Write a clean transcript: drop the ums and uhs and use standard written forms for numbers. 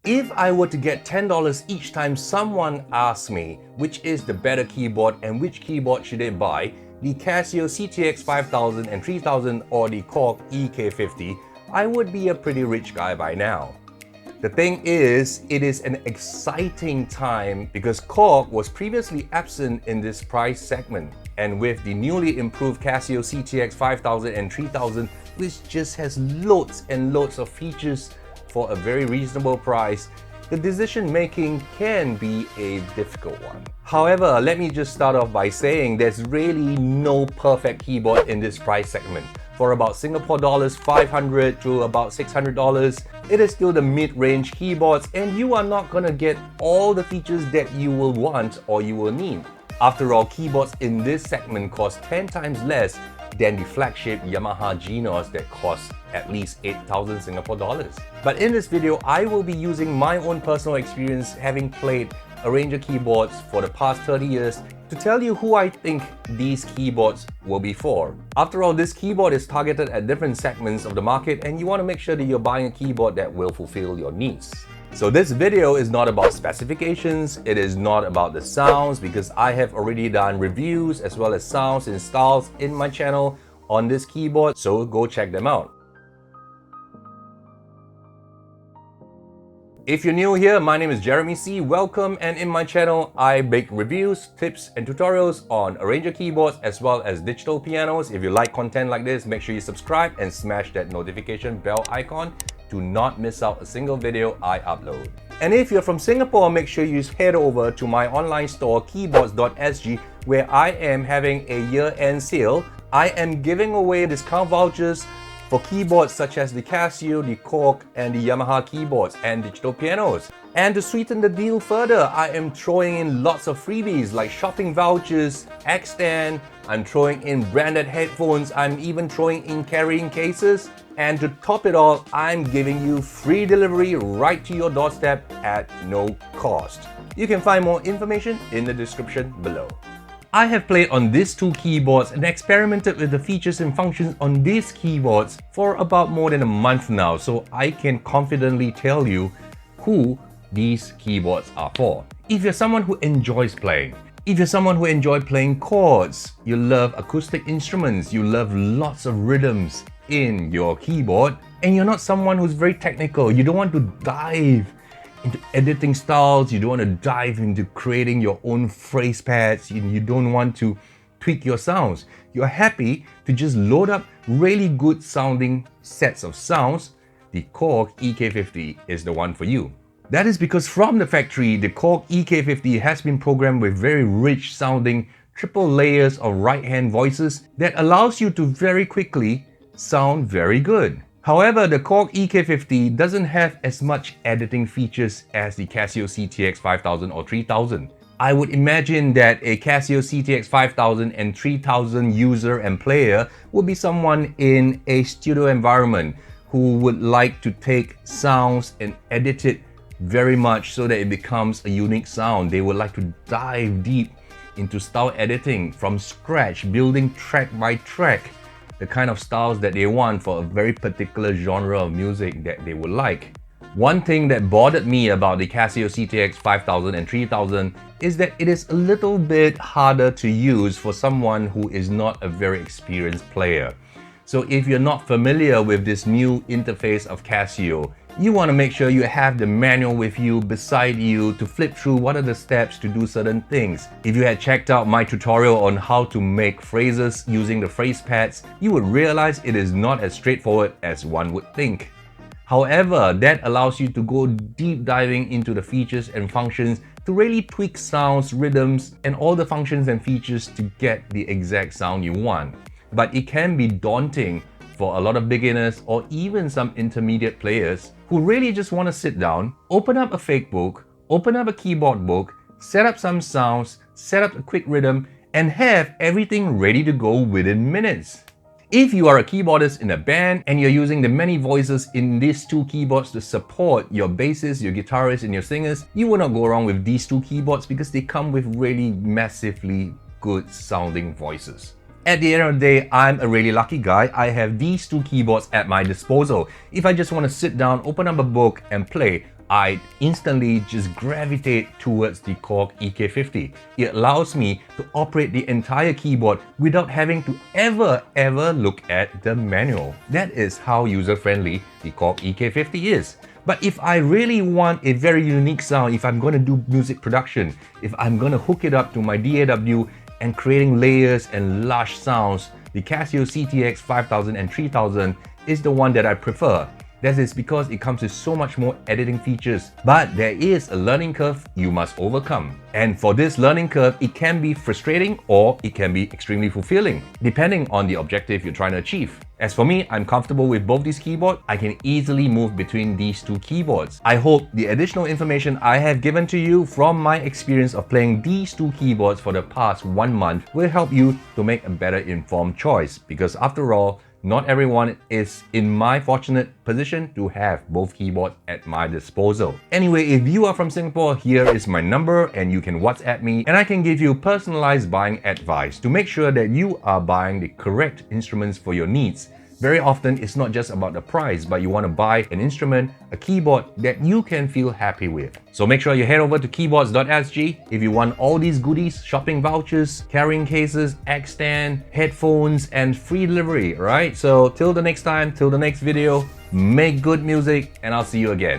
If I were to get $10 each time someone asks me which is the better keyboard and which keyboard should they buy, the Casio CT-X5000 and 3000 or the Korg EK-50, I would be a pretty rich guy by now. The thing is, it is an exciting time because Korg was previously absent in this price segment, and with the newly improved Casio CT-X5000 and 3000, which just has loads and loads of features for a very reasonable price, the decision making can be a difficult one. However, let me just start off by saying there's really no perfect keyboard in this price segment. For about Singapore dollars 500 to about $600, it is still the mid-range keyboards, and you are not gonna get all the features that you will want or you will need. After all, keyboards in this segment cost 10 times less than the flagship Yamaha Genos that costs at least 8,000 Singapore dollars. But in this video, I will be using my own personal experience having played a range of keyboards for the past 30 years to tell you who I think these keyboards will be for. After all, this keyboard is targeted at different segments of the market, and you want to make sure that you're buying a keyboard that will fulfill your needs. So this video is not about specifications, it is not about the sounds, because I have already done reviews as well as sounds and styles in my channel on this keyboard, so go check them out. If you're new here, my name is Jeremy C. Welcome, and in my channel, I make reviews, tips, and tutorials on a range of keyboards as well as digital pianos. If you like content like this, make sure you subscribe and smash that notification bell icon to not miss out a single video I upload. And if you're from Singapore, make sure you head over to my online store keyboards.sg, where I am having a year-end sale. I am giving away discount vouchers for keyboards such as the Casio, the Korg, and the Yamaha keyboards and digital pianos. And to sweeten the deal further, I am throwing in lots of freebies like shopping vouchers, X-stand, I'm throwing in branded headphones, I'm even throwing in carrying cases. And to top it all, I'm giving you free delivery right to your doorstep at no cost. You can find more information in the description below. I have played on these two keyboards and experimented with the features and functions on these keyboards for about more than a month now, so I can confidently tell you who these keyboards are for. If you're someone who enjoys playing, if you're someone who enjoys playing chords, you love acoustic instruments, you love lots of rhythms in your keyboard, and you're not someone who's very technical, you don't want to dive into editing styles, you don't want to dive into creating your own phrase pads, you don't want to tweak your sounds. You're happy to just load up really good sounding sets of sounds, the Korg EK-50 is the one for you. That is because from the factory, the Korg EK-50 has been programmed with very rich sounding triple layers of right-hand voices that allows you to very quickly sound very good. However, the Korg EK-50 doesn't have as much editing features as the Casio CT-X5000 or 3000. I would imagine that a Casio CT-X5000 and 3000 user and player would be someone in a studio environment who would like to take sounds and edit it very much so that it becomes a unique sound. They would like to dive deep into style editing from scratch, building track by track the kind of styles that they want for a very particular genre of music that they would like. One thing that bothered me about the Casio CT-X5000 and 3000 is that it is a little bit harder to use for someone who is not a very experienced player. So if you're not familiar with this new interface of Casio, you want to make sure you have the manual with you beside you to flip through what are the steps to do certain things. If you had checked out my tutorial on how to make phrases using the phrase pads, you would realize it is not as straightforward as one would think. However, that allows you to go deep diving into the features and functions to really tweak sounds, rhythms, and all the functions and features to get the exact sound you want. But it can be daunting for a lot of beginners or even some intermediate players who really just want to sit down, open up a fake book, open up a keyboard book, set up some sounds, set up a quick rhythm, and have everything ready to go within minutes. If you are a keyboardist in a band and you're using the many voices in these two keyboards to support your bassists, your guitarists, and your singers, you will not go wrong with these two keyboards because they come with really massively good sounding voices. At the end of the day, I'm a really lucky guy. I have these two keyboards at my disposal. If I just want to sit down, open up a book and play, I instantly just gravitate towards the Korg EK-50. It allows me to operate the entire keyboard without having to ever look at the manual. That is how user-friendly the Korg EK-50 is. But if I really want a very unique sound, if I'm going to do music production, if I'm going to hook it up to my DAW and creating layers and lush sounds, the Casio CT-X5000 and 3000 is the one that I prefer. That is because it comes with so much more editing features. But there is a learning curve you must overcome. And for this learning curve, it can be frustrating or it can be extremely fulfilling, depending on the objective you're trying to achieve. As for me, I'm comfortable with both these keyboards. I can easily move between these two keyboards. I hope the additional information I have given to you from my experience of playing these two keyboards for the past 1 month will help you to make a better informed choice, because after all, not everyone is in my fortunate position to have both keyboards at my disposal. Anyway, if you are from Singapore, here is my number and you can WhatsApp me and I can give you personalized buying advice to make sure that you are buying the correct instruments for your needs. Very often, it's not just about the price, but you want to buy an instrument, a keyboard that you can feel happy with. So make sure you head over to keyboards.sg if you want all these goodies, shopping vouchers, carrying cases, X-stand, headphones, and free delivery, right? So till the next time, till the next video, make good music and I'll see you again.